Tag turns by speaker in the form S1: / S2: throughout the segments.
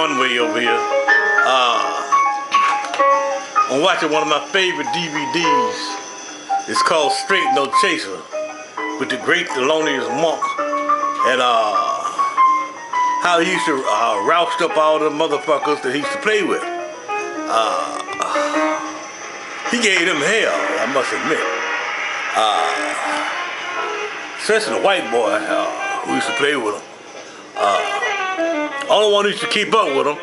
S1: one way over here. I'm watching one of my favorite DVDs. It's called Straight No Chaser with the great Thelonious Monk, and how he used to roust up all the motherfuckers that he used to play with. He gave them hell, I must admit. Especially the white boy who used to play with him. Only one who used to keep up with him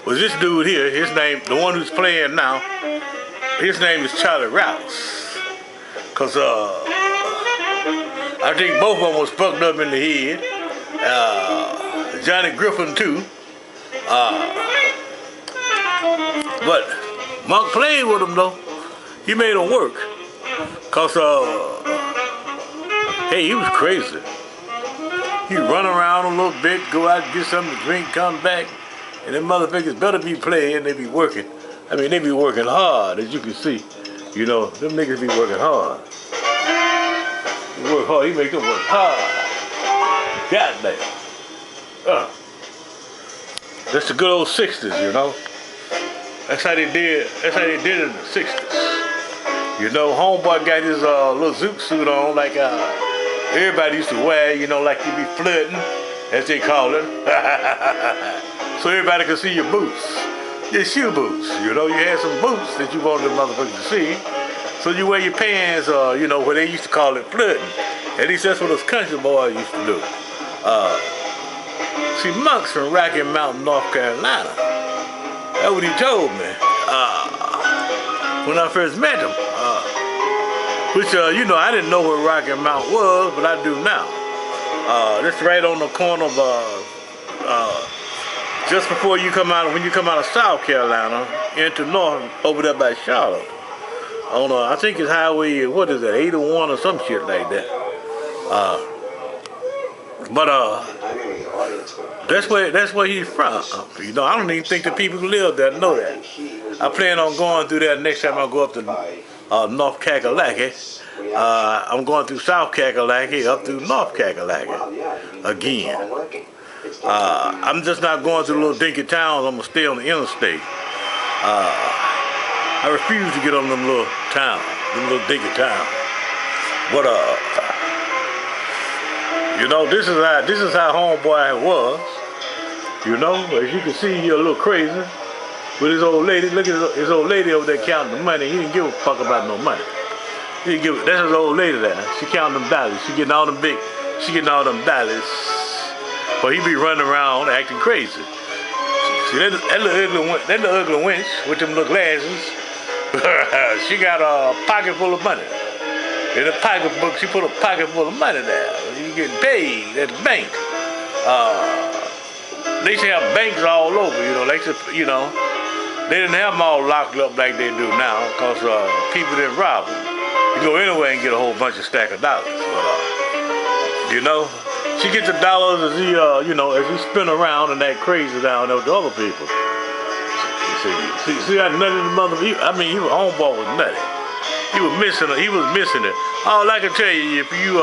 S1: was this dude here. His name, the one who's playing now, his name is Charlie Rouse. Cause I think both of them was fucked up in the head. Johnny Griffin too. But Monk played with him though. He made him work. Cause hey, he was crazy. He'd run around a little bit, go out and get something to drink, come back, and them motherfuckers better be playing, they be working. I mean, they be working hard, as you can see. You know, them niggas be working hard. He work hard, he make them work hard. Goddamn. That's the good old 60s, you know. That's how they did in the 60s. You know, homeboy got his little zoot suit on like everybody used to wear, you know, like you be flirting, as they call it. So everybody could see your boots, your shoe boots. You know, you had some boots that you wanted the motherfuckers to see. So you wear your pants, you know, what they used to call it flirting. At least that's what us country boys used to do. See, Monk's from Rocky Mountain, North Carolina. That's what he told me when I first met him. Which, you know, I didn't know where Rocky Mountain was, but I do now. That's right on the corner of, just before you come out, when you come out of South Carolina, into North, over there by Charlotte. On, I think it's Highway, what is that, 801 or some shit like that. That's where he's from. You know, I don't even think the people who live there know that. I plan on going through there next time I go up to North Kakalaki. I'm going through South Kakalaki up through North Kakalaki again. I'm just not going through little dinky towns. I'm gonna stay on the interstate. I refuse to get on them little towns, them little dinky towns. But you know, this is how homeboy was. You know, as you can see, he's a little crazy with his old lady. Look at his old lady over there counting the money. He didn't give a fuck about no money. He didn't give. That's his old lady there. She counting them dollars. She getting all them dollars. But he be running around acting crazy. See that little ugly wench with them little glasses. She got a pocket full of money. In a pocketbook, she put a pocket full of money there. You getting paid at the bank. They used to have banks all over, you know. They didn't have them all locked up like they do now, cause people didn't rob them. You go anywhere and get a whole bunch of stack of dollars. But, you know, she gets the dollars as he, you know, as he spin around and act crazy down there with the other people. See how nutty the mother. I mean, he was homeboy was nutty. He was missing it. All I can tell you, if you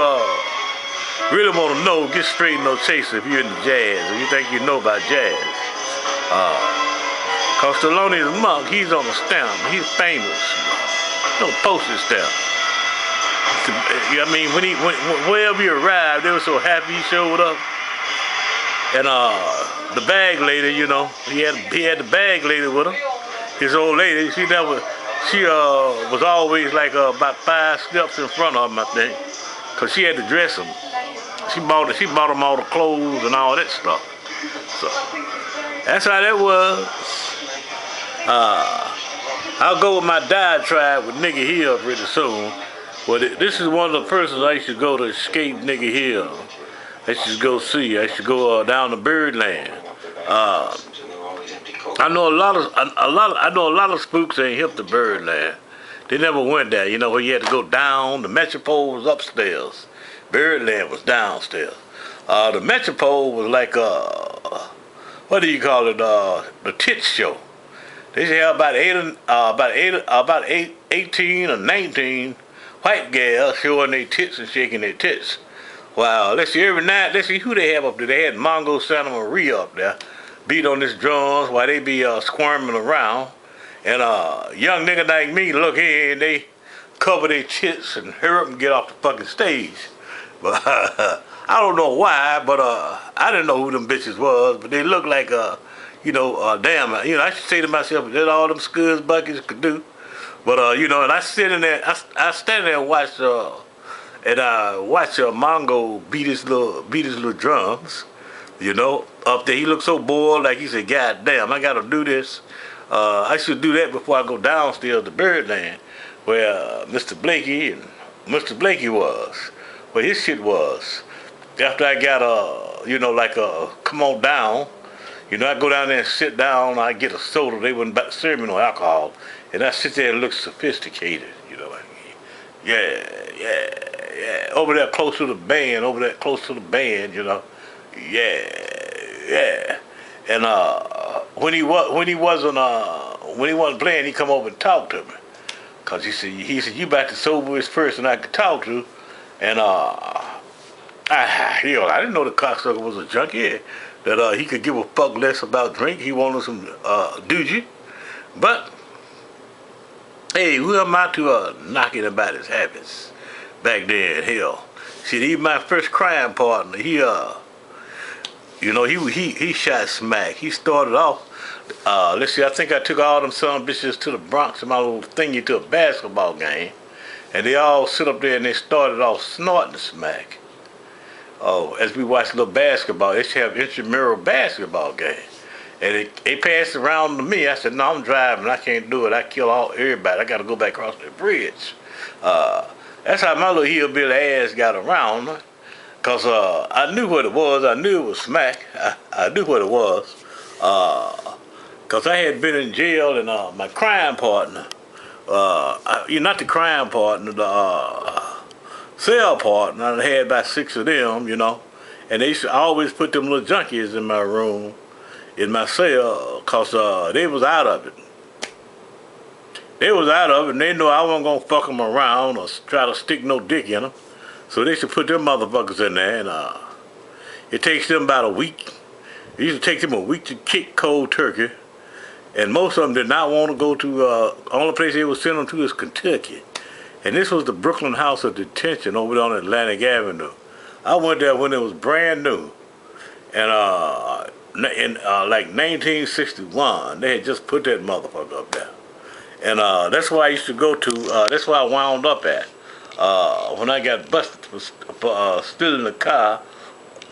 S1: really want to know, get Straight No Chaser if you're into jazz, or you think you know about jazz. Cause Thelonious Monk, he's on the stamp. He's famous. No postage stamp. I mean, wherever he arrived, they were so happy he showed up. And the bag lady, you know, he had the bag lady with him. His old lady, she was always like about 5 steps in front of him, I think, cause she had to dress him. She bought him all the clothes and all that stuff. So that's how that was. I'll go with my diatribe with Nigga Hill pretty soon. But this is one of the persons I used to go to escape Nigga Hill. I should go see. I should go down to Birdland. I know a lot of spooks ain't hip to Birdland. They never went there. You know, where you had to go down. The Metropole was upstairs. Birdland was downstairs. The Metropole was like what do you call it? The tits show. They used to have about 18 or 19 white gals showing their tits and shaking their tits. Wow, let's see, every night, let's see who they have up there. They had Mongo Santa Maria up there. beat on this drums while they be squirming around. And young nigga like me look in and they cover their tits and hurry up and get off the fucking stage. But I don't know why, but I didn't know who them bitches was, but they look like damn, I should say to myself, that's all them scuds buckets could do. But and I sit in there, I stand there and watch Mongo beat his little drums. Up there he looked so bored, like he said, God damn, I gotta do this. I should do that before I go downstairs to Birdland, where Mr. Blakey was, where his shit was. After I got come on down, I go down there and sit down, I get a soda, they wouldn't serve me no alcohol, and I sit there and look sophisticated, yeah, over there close to the band, yeah. And when he wasn't playing, he come over and talk to me, cause he said you about the soberest person I could talk to, and I didn't know the cocksucker was a junkie, that he could give a fuck less about drink. He wanted some doogie, but hey, who am I to knock it about his habits? Back then, hell, shit, he my first crime partner. He shot smack. He started off. Let's see, I think I took all them son bitches to the Bronx in my little thingy to a basketball game, and they all sit up there and they started off snorting smack. Oh, as we watched a little basketball, they should have intramural basketball game. And they passed it around to me. I said, no, I'm driving. I can't do it. I kill everybody. I got to go back across the bridge. That's how my little hillbilly ass got around. Because I knew what it was. I knew it was smack. I knew what it was. Because I had been in jail, and my crime partner, not the crime partner, the cell partner, I had about 6 of them, and they used to always put them little junkies in my room, in my cell, because they was out of it. They was out of it, and they knew I wasn't going to fuck them around or try to stick no dick in them. So they should put them motherfuckers in there, and it takes them about a week. It used to take them a week to kick cold turkey, and most of them did not want to go to, only place they would send them to is Kentucky. And this was the Brooklyn House of Detention over there on Atlantic Avenue. I went there when it was brand new. And in like 1961, they had just put that motherfucker up there. And that's where I used to go to, that's where I wound up at. When I got busted for stealing the car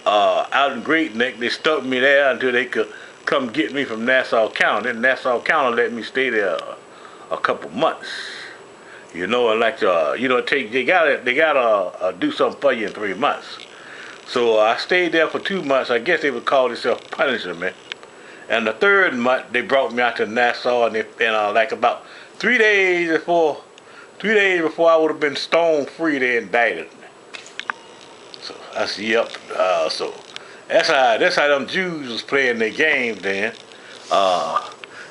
S1: out in Great Neck, they stuck me there until they could come get me from Nassau County. And Nassau County let me stay there a couple months. And like they gotta do something for you in 3 months. So I stayed there for 2 months. I guess they would call themselves punishing me. And the 3rd month they brought me out to Nassau, and like about 3 days before I would have been stone free, they indicted me. So I said, yep. So that's how them Jews was playing their game then.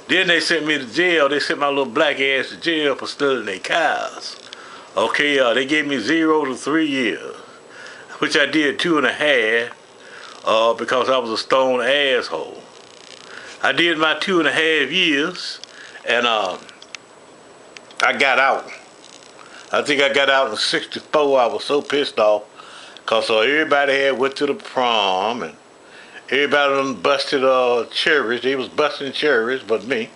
S1: Then they sent me to jail. They sent my little black ass to jail for stealing their cars. Okay, they gave me 0 to 3 years, which I did 2.5, because I was a stone asshole. I did my 2.5 years, and I got out. I think I got out in '64. I was so pissed off, because everybody had went to the prom, and everybody done busted cherries. They was busting cherries, but me.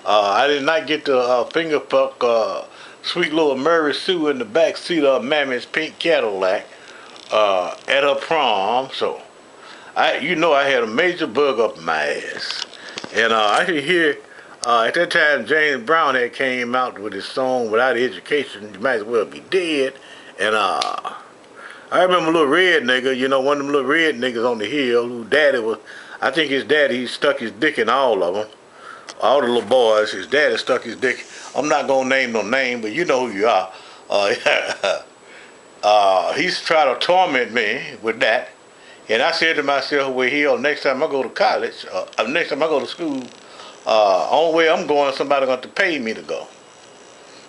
S1: I did not get to finger fuck sweet little Murray Sue in the back seat of Mammy's pink Cadillac at her prom. So I had a major bug up my ass. And I could hear at that time James Brown had came out with his song "Without Education You Might As Well Be Dead." And I remember a little red nigga, one of them little red niggas on the hill who daddy was, I think his daddy, he stuck his dick in all of them. All the little boys, his daddy stuck his dick. I'm not going to name no name, but you know who you are. He's trying to torment me with that. And I said to myself, well, hell, next time I go to college, next time I go to school, only way I'm going, somebody going to pay me to go.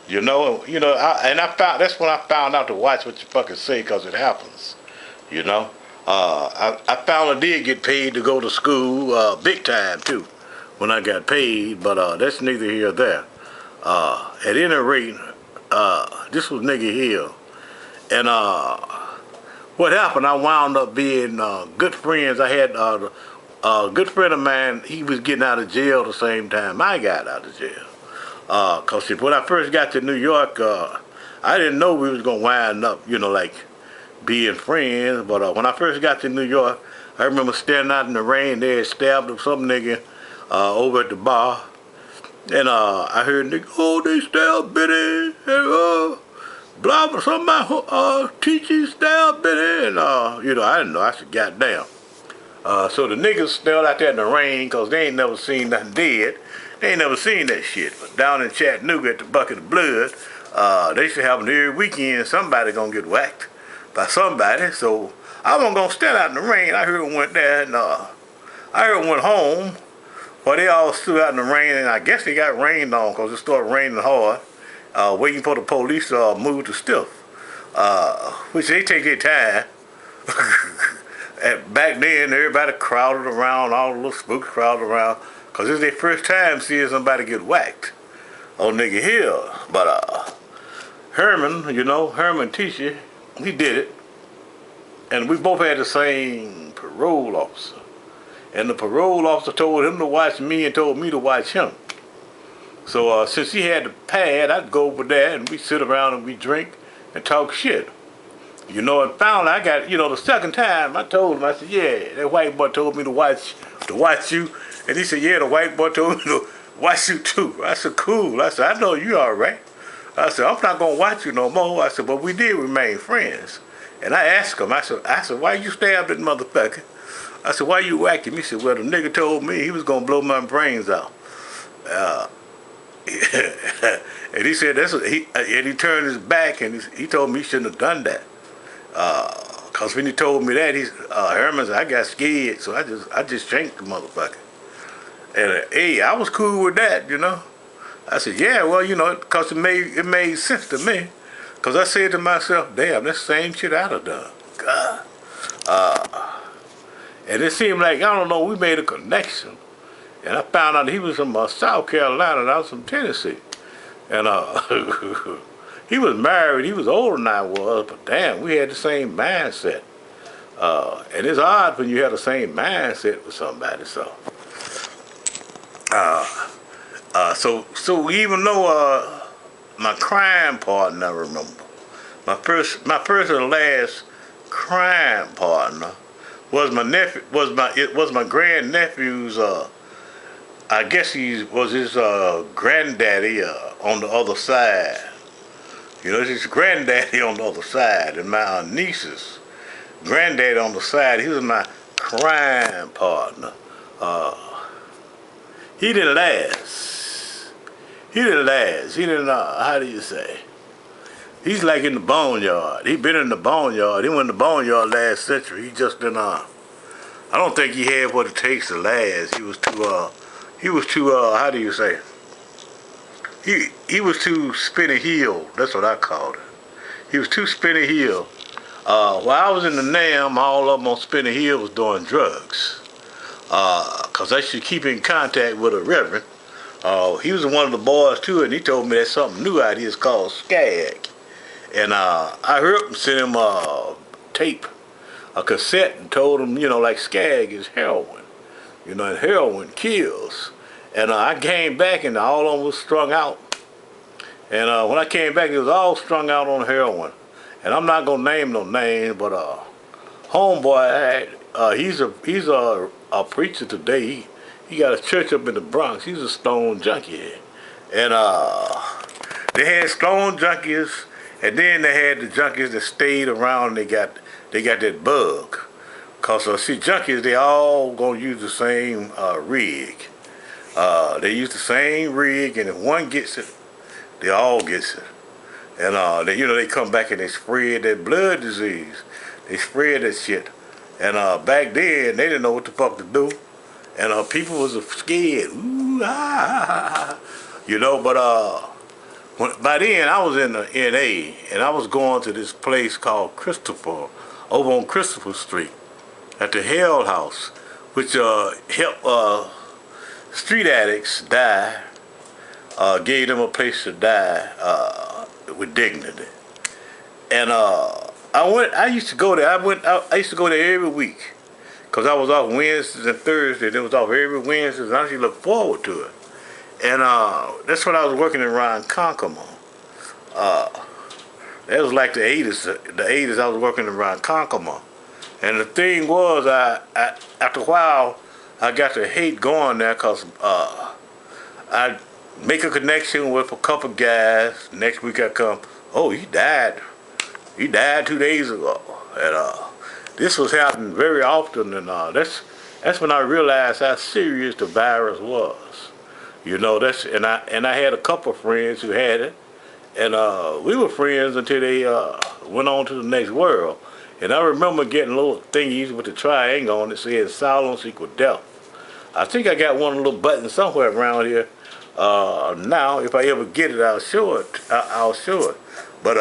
S1: And I found, that's when I found out to watch what you fucking say, because it happens, I finally did get paid to go to school, big time too, when I got paid. But that's neither here or there. At any rate, this was Nigga Hill, and what happened? I wound up being good friends. I had a good friend of mine. He was getting out of jail the same time I got out of jail. Cause when I first got to New York, I didn't know we was gonna wind up, like being friends. But when I first got to New York, I remember standing out in the rain. They had stabbed up some nigga over at the bar, and I heard nigga, oh, they stabbed Benny, and blah blah. Some of my teachers stabbed Benny, and I didn't know. I said, goddamn. So the niggas still out there in the rain, cause they ain't never seen nothing dead. They ain't never seen that shit. But down in Chattanooga at the Bucket of Blood, they should have every weekend. Somebody gonna get whacked by somebody. So I wasn't gonna stand out in the rain. I heard one went there, and I heard one went home. Well, they all stood out in the rain, and I guess they got rained on because it started raining hard, waiting for the police to move to Stiff, which they take their time. And back then, everybody crowded around, all the little spooks crowded around, because it's their first time seeing somebody get whacked on Nigga Hill. But Herman, Herman Tisha, he did it. And we both had the same parole officer. And the parole officer told him to watch me and told me to watch him. So since he had the pad, I'd go over there and we sit around and we drink and talk shit. And finally I got, the second time I told him, I said, yeah, that white boy told me to watch you. And he said, yeah, the white boy told me to watch you too. I said, cool. I said, I know you all right. I said, I'm not going to watch you no more. I said, but we did remain friends. And I asked him, I said, why you stabbed that motherfucker? I said, why you whacking me? He said, well, the nigga told me he was going to blow my brains out. And he said, and he turned his back and he told me he shouldn't have done that. Cause when he told me that, Herman said, I got scared, so I just shanked the motherfucker. And hey, I was cool with that, I said, yeah, well, cause it made sense to me. Cause I said to myself, damn, that's the same shit I'd have done. God. And it seemed like, I don't know, we made a connection. And I found out he was from South Carolina and I was from Tennessee. And he was married, he was older than I was, but damn, we had the same mindset. And it's odd when you have the same mindset with somebody, so. So even though my crime partner, I remember, my first and last crime partner was my nephew, was my grandnephew's, I guess he was his granddaddy on the other side. It's his granddaddy on the other side, and my niece's granddaddy on the side. He was my crime partner. He didn't last. He didn't, how do you say? He's like in the boneyard. He been in the boneyard. He went in the boneyard last century. He just didn't, I don't think he had what it takes to last. He was too, how do you say? He was too spinny heel. That's what I called it. He was too spinny heel. While I was in the NAM, all of them on spinny heel was doing drugs. Cause I should keep in contact with a reverend. He was one of the boys too, and he told me there's something new out here. It's called Skag. And I heard him send him a tape, a cassette, and told him, like Skag is heroin. And heroin kills. And I came back and all of them was strung out. And when I came back, it was all strung out on heroin. And I'm not gonna name no names, but homeboy, he's a preacher today. He got a church up in the Bronx. He's a stone junkie. And they had stone junkies, and then they had the junkies that stayed around. And they got that bug. Cause see, junkies, they all gonna use the same rig. They use the same rig, and if one gets it, they all gets it. And they come back and they spread that blood disease. They spread that shit. And back then, they didn't know what the fuck to do. And people was scared. Ooh, but by then I was in the NA, and I was going to this place called Christopher, over on Christopher Street. at the Hell House, which helped street addicts die, gave them a place to die with dignity. And I used to go there. I used to go there every week, cause I was off Wednesdays and Thursdays. It was off every Wednesday, and I actually look forward to it. And that's when I was working in Ronkonkoma. That was like the 80s. The 80s, I was working in Ronkonkoma. And the thing was, I after a while, I got to hate going there because I'd make a connection with a couple guys. Next week I come, oh, he died. He died 2 days ago. And this was happening very often. And that's when I realized how serious the virus was. You know, and I had a couple of friends who had it. And we were friends until they went on to the next world. And I remember getting little thingies with the triangle on it saying silence equal death. I think I got one little button somewhere around here. Now, if I ever get it, I'll show it. I'll show it. But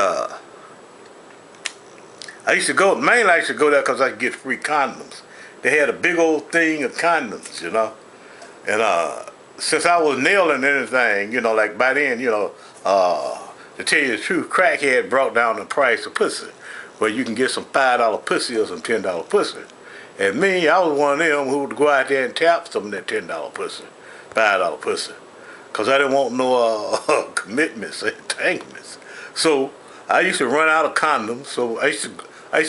S1: I used to go there because I could get free condoms. They had a big old thing of condoms, you know. And since I was nailing anything, you know, like by then, you know, to tell you the truth, crack had brought down the price of pussy, where you can get some $5 pussy or some $10 pussy. And me, I was one of them who would go out there and tap some of that $10 pussy, $5 pussy, because I didn't want no commitments, entanglements. So I used to run out of condoms. So I used to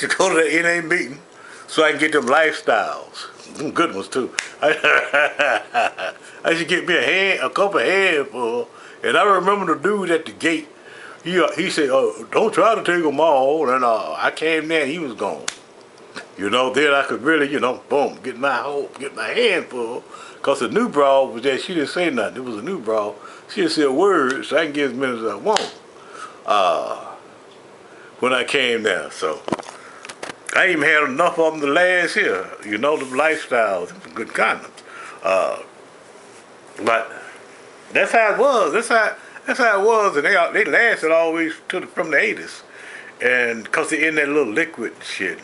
S1: go to the NA meeting so I can get them lifestyles, them good ones too. I used to get me a couple handfuls. And I remember the dude at the gate. He said, "Oh, don't try to take them all." And I came there and he was gone. You know, then I could really, you know, boom, get my handful. Cause the new broad was there. She didn't say nothing. It was a new broad. She didn't say a word, so I can get as many as I want. When I came there, so I even had enough of them to last year. You know, the lifestyles, good condoms. But that's how it was. That's how it was, and they lasted always from the 80s, and cause they're in that little liquid shit.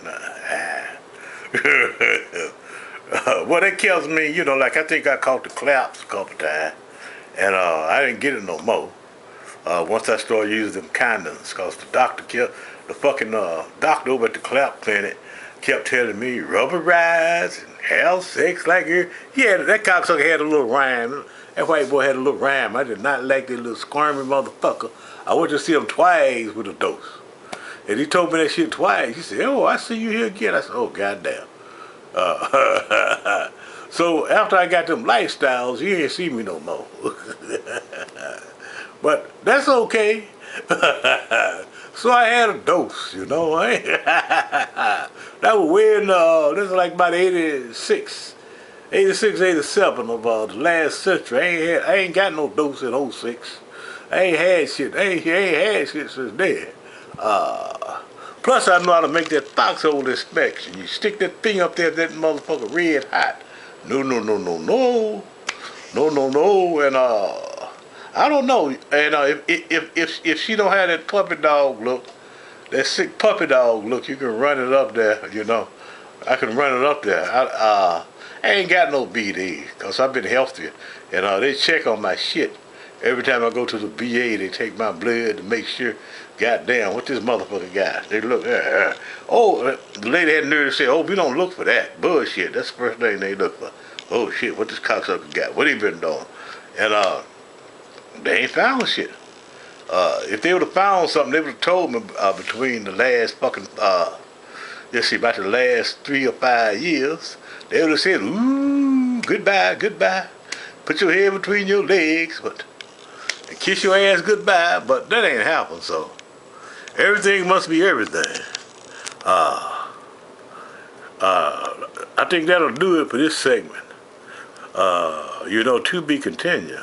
S1: Well, that kills me, you know. Like I think I caught the claps a couple times, and I didn't get it no more. Once I started using them condoms, cause the fucking doctor over at the clap clinic kept telling me rubberize and have sex like here. That cocksucker had a little rhyme. That white boy had a little rhyme. I did not like that little squirmy motherfucker. I went to see him twice with a dose. And he told me that shit twice. He said, "Oh, I see you here again." I said, "Oh, goddamn." So after I got them lifestyles, he ain't see me no more. But that's okay. So I had a dose, you know. That was when, this is like about 86, 87 of the last century. I ain't got no dose in 06. I ain't had shit. I ain't had shit since then. Plus, I know how to make that foxhole inspection. You stick that thing up there, that motherfucker red hot. No. And I don't know. And if she don't have that puppy dog look, that sick puppy dog look, you can run it up there. You know, I can run it up there. I ain't got no BD, because I've been healthy. And they check on my shit. Every time I go to the VA, they take my blood to make sure, goddamn, what this motherfucker got. They look, oh, the lady had nerve to say, "Oh, we don't look for that." Bullshit. That's the first thing they look for. Oh, shit, what this cocksucker got? What he been doing? And they ain't found shit. If they would have found something, they would have told me between the last fucking, about the last 3 or 5 years, they would have said, "Ooh, goodbye. Put your head between your legs, and kiss your ass goodbye." But that ain't happened, so everything must be everything. I think that'll do it for this segment. To be continued.